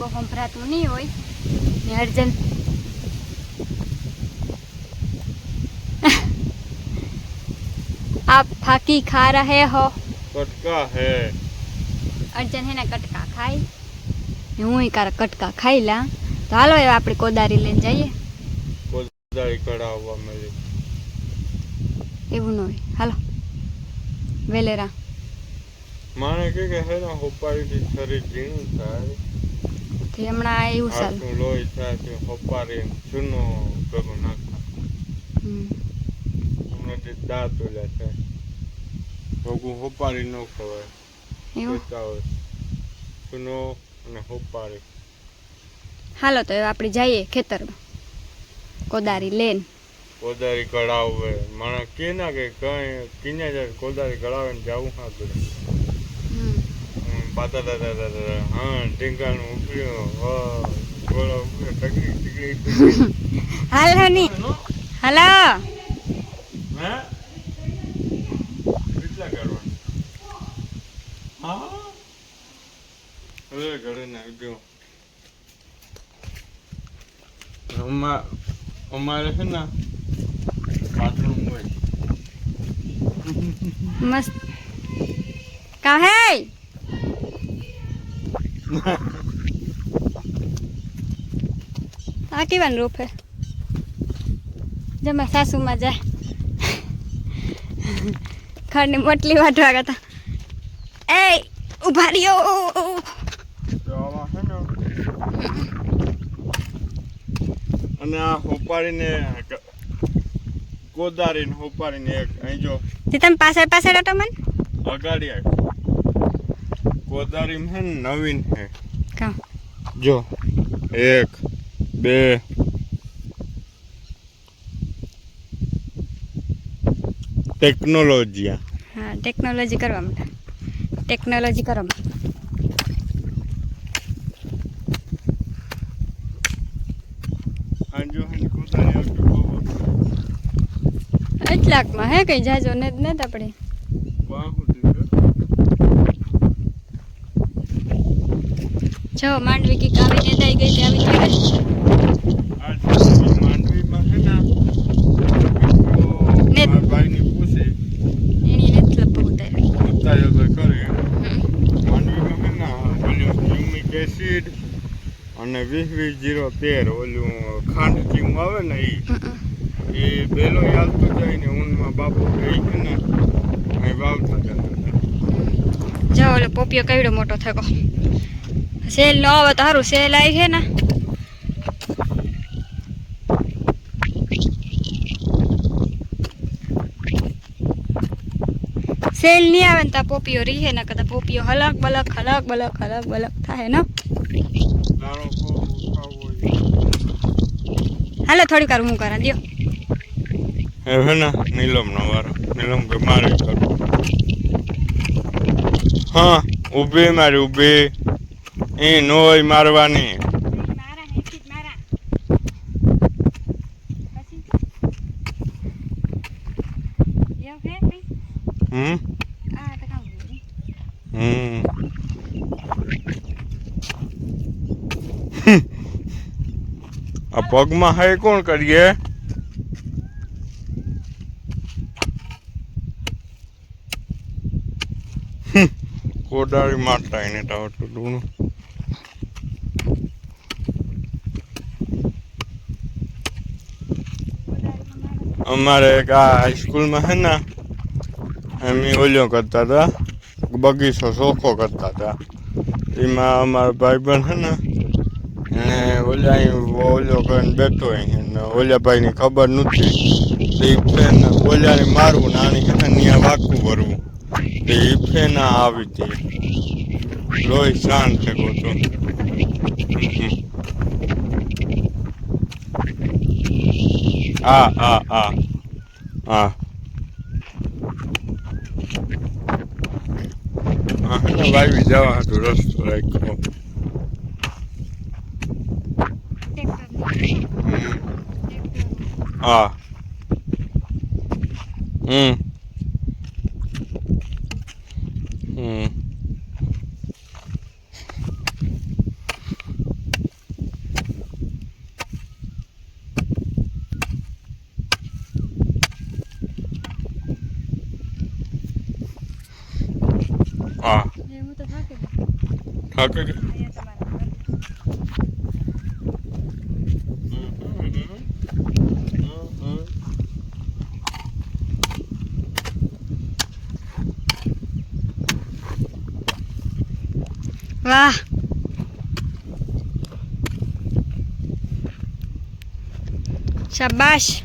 બહુ સંભળાતું નહીં હોય ને અર્જન आप फाकी खा रहे हो कटका है अर्जन है ना कटका खाई હું કાર કટકા ખાઈ લા તો હાલો હવે આપણે કોદારી લઈને જઈએ કોદારી કઢાવવા મળે એવું ન હોય હાલો વેલેરા માને કે હે ના હોપારીથી શરીર ઝીણું થાય તે હમણાં એવું ચાલ આટલું લોહી થાય છે હોપારી ચૂનો ભેગો નાખતા હમણાં તે દાંત ઓલા થાય ભોગું હોપારી ન ખવાય એવું ચૂનો અને હોપારી હાલો તો હવે આપણે જઈએ ખેતરમાં કોદારી લેન કોદારી કઢાવે મને કે ના કે કઈ કિને જાય કોદારી કઢાવે ને જવું હા કરે પાતા દાદા હા ટીંગાનું ઉપડ્યો ગોળો ઉપડ્યો ટકડી હાલો ની હાલો હે કેટલા કરવાનું હા હવે ઘરે નાખજો અમારે છે ને બાથરૂમ હોય મસ્ત કા હે આ કેવાનું રૂપ હે જમા સાસુમાં જાય ખડની મોટલી વાટવા ગયા એ ઉભા રહ્યો અને આ હોપારીને કોદારીને હોપારીને એક અહીં જો તમે પાછળ પાછળ હતો મને અગાડી આવી કોદારી હે ને નવીન હે કા જો 1 2 ટેકનોલોજી હા ટેકનોલોજી કરવા માટે ટેકનોલોજી કરવા માટે એટલાકમાં હે કઈ જાજો ને જ નથી આપણે જો માંડવી કી કાવી નેદાઈ ગઈ તે આવી માંડવીમાં છે ને ભાઈની પૂછે એની નથી લપો ઉતારી ઉતાર્યો તો કરી માંડવીમાં છે ને ઓલું હ્યુમિક એસિડ અને 20-20-0-13 ઓલું ખાંડ જેવું આવે ને એ બેલો યાલતો જાય ને ઊનમાં બાપુ ગઈ છે ને અહીં વાવતા જતા જો ઓલો પોપિયો કેવડો મોટો થયો સેલ નો આવે તો સારું સેલ આવી છે ને સેલ નહીં આવે ને તો પોપિયો રીહે ને કદા પોપિયો હલક બલક થાય ને દાણો ખાવો હાલો થોડીક વાર હું કરા દો હવે ને નીલમ નો વારો નીલમ કે મારે કરું હા ઊભી મારી ઊભી એ નોય મારવાની આ પગમાં હે કોણ કરીએ કોદાળી મારતા એને ટાવટું ડૂણું અમારે એક આ હાઈસ્કૂલમાં હે ને એમ ઓલ્યો કરતા હતા બગીચો ચોખ્ખો કરતા હતા એમાં અમારા ભાઈબંધ છે ને એને ઓલ્યો કરીને બેઠો ને ઓલ્યા ભાઈની ખબર નથી તો એ ફેન ઓલ્યાને મારવું ને આની છે ને ત્યાં વાકું ભરવું તો એ ફેન આવી હતી લોહી શાંત થયો તો હા વાવી જવા હતો રસ્તો રાખ્યો હા તો થાકી થાકી ગઈ वाह शाबाश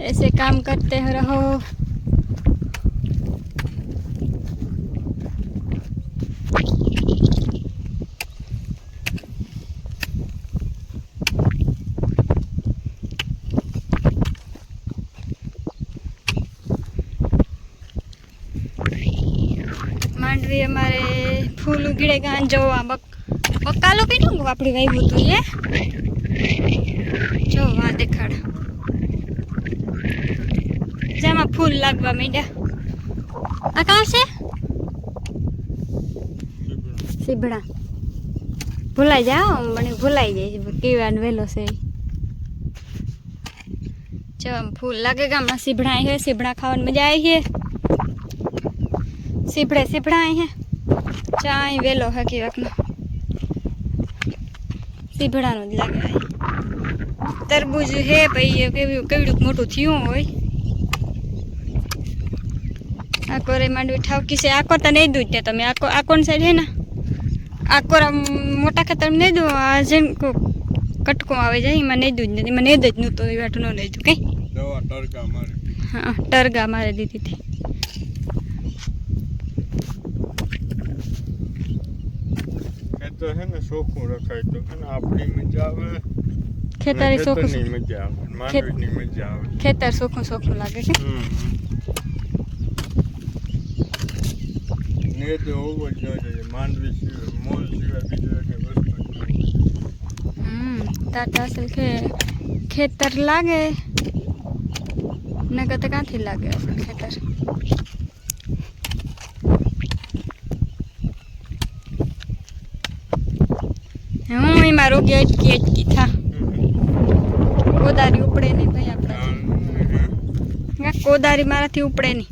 ऐसे काम करते रहो માંડવી અમારે ફૂલ ઉગડેગા જો આ બકાલો કેટલું આપણે વાવ્યું હતું એ જો આ દેખાડ જેમાં ફૂલ લાગવા માંડ્યા આ કાં છે સીભડા ભૂલાઈ જાઓ મને ભૂલાઈ જાય કેવાનો વેલો છે જો આમ ફૂલ લાગે ગામમાં સીભડા છે સીભડા ખાવાની મજા આવી છે સીભડા અહીં ચાય વેલો હકી વખત સીભડાનું જ લાગે તરબૂજ હે ભાઈ કેવડું મોટું થયું હોય આકોરે માંડવી ઠાવકી છે આકોર તો નહીં દૂધ ત્યાં તમે આકોર સાઈડ હે ને આકોર મોટા ખેતર નહીં દઉં આ જેમ કટકો આવે જાય એમાં નહીં દૂધ નથી એમાં નહીં જ નહોતું એ વાટું ન લઈ દઉં કઈ હા ટરગા મારે દીધી હતી તો હે ને ચોખ્ખું રખાય તો હે ને આપણી મજા આવે ખેતરી ચોખ્ખું મજા આવે માંડવીની મજા આવે ખેતર ચોખ્ખું લાગે કે ને તો હોવો જ જોઈએ માંડવી સિવાય મોલ સિવાય બીજું એક વસ્તુ તાતા અસલ ખેતર લાગે નકર તો ક્યાંથી લાગે અસલ ખેતર હું એમાં રોગી અટકી થા કોદારી ઉપડે નહીં ભાઈ આપણે કોદારી મારાથી ઉપડે નહીં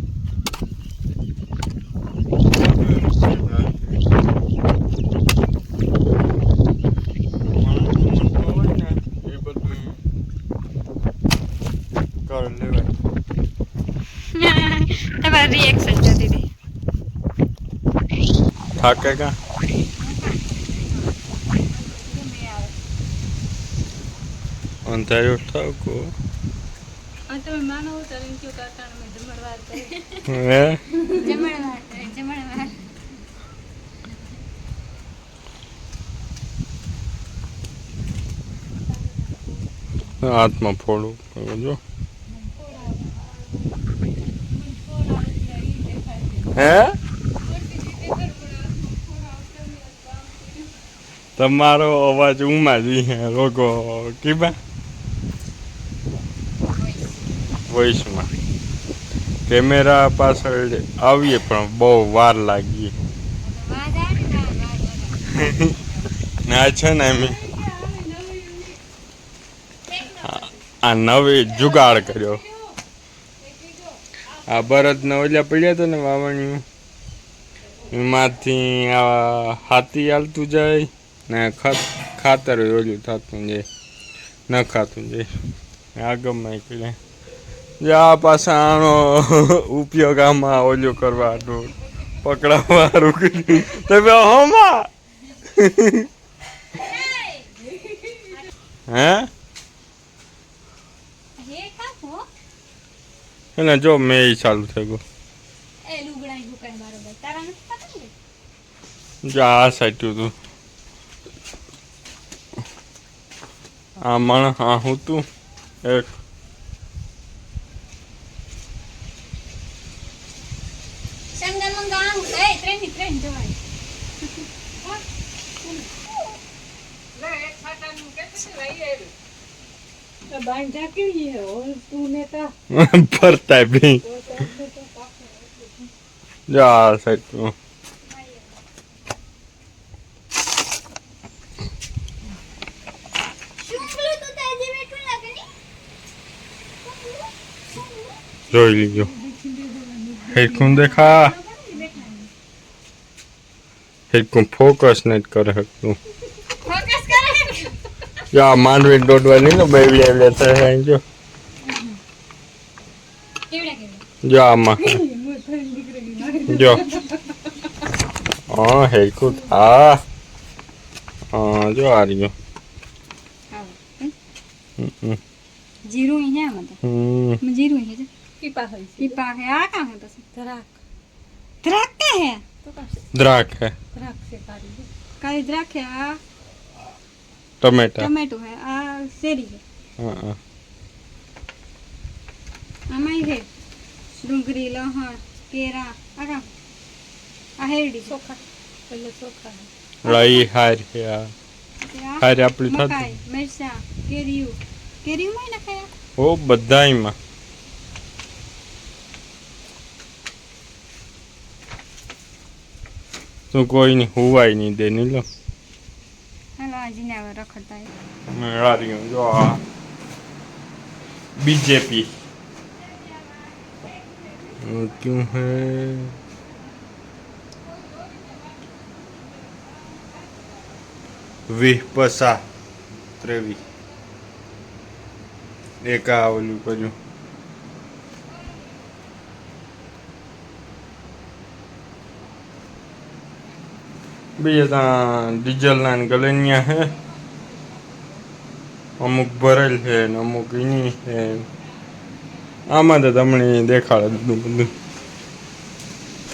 તમારા રિએક્શન જોતી હતી થાકે કા અંધારો ઠાકો તમે માનો ઉતારીને ક્યું કાકાને મેં જમણવાર કરી હે જમણવાર હાથમાં ફોડું જો હે તમારો અવાજ ઉમાં જ રોગો કીબા વોઇસમાં કેમેરા પાછળ આવીએ પણ બહુ વાર લાગી ના છે ને એમ આ નવી જુગાડ કર્યો આ બળદને ઓલા પડ્યા હતા ને વાવણીઓ એમાંથી આ હાથી હાલતું જાય ને ખાતર ઓલું થતું જાય ન ખાતું જાય આગળમાં નીકળે આ પાછા આનો ઉપયોગ આમાં ઓલું કરવા પકડાવવા રૂકી તમે હોમાં હે એને જો મેં ચાલુ થઈ ગયું જો આ સાઈડ તું આ મણ હા હું તું એક ભરતા ભાઈ જો આ સાઈડ તું જોઈ લીજો હેડકું દેખા હેડકું ફોકસ નથી કરે શકતું ફોકસ કરે ને જો આ માંડવી દોડવા નહીં તો બેવલી આવી થાય જો જો આમાં જો હા હેડકું હા હા જો આ રહ્યો જીરું ही है मतलब जीरू ही है पीपा है पीपा है आ कहाँ है बस द्राक द्राक का है तो का દ્રાક હે द्राक से काली काली द्राक है आ ટમેટા टमाटो है आ सेरी है હા હા आमाई है डूंगरी लहण केरा आ कहाँ आ हेरडी चोखा पहले चोखा है રાઈ હાર હે આ હાર આપણી થતી मकाई मिर्चा केरियो केरियो में ना खाया ઓ બધાયમાં તું કોઈ નહીં હુવાય નહીં દે નહીં લો हेलो आज ने आवे रखता है મેળા રહ્યો જો આ બીજેપી ક્યું હે વીસ પસા 23 એક આ ઓલું કર્યું બીજા ત્યાં ડીઝલના ને ગલનિયા હે અમુક ભરેલ છે ને અમુક એની છે આમાં તો તમને દેખાડે બધું બધું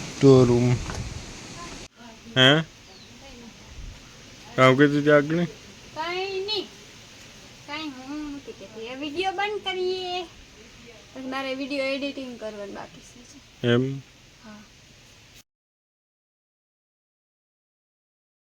સ્ટોરૂમ હે કામ કીધું ત્યાં આગળ कहीं नहीं कहीं हूँ नहीं कहती है वीडियो बंद करिए बस मारे वीडियो एडिटिंग करवा बाकी से એમ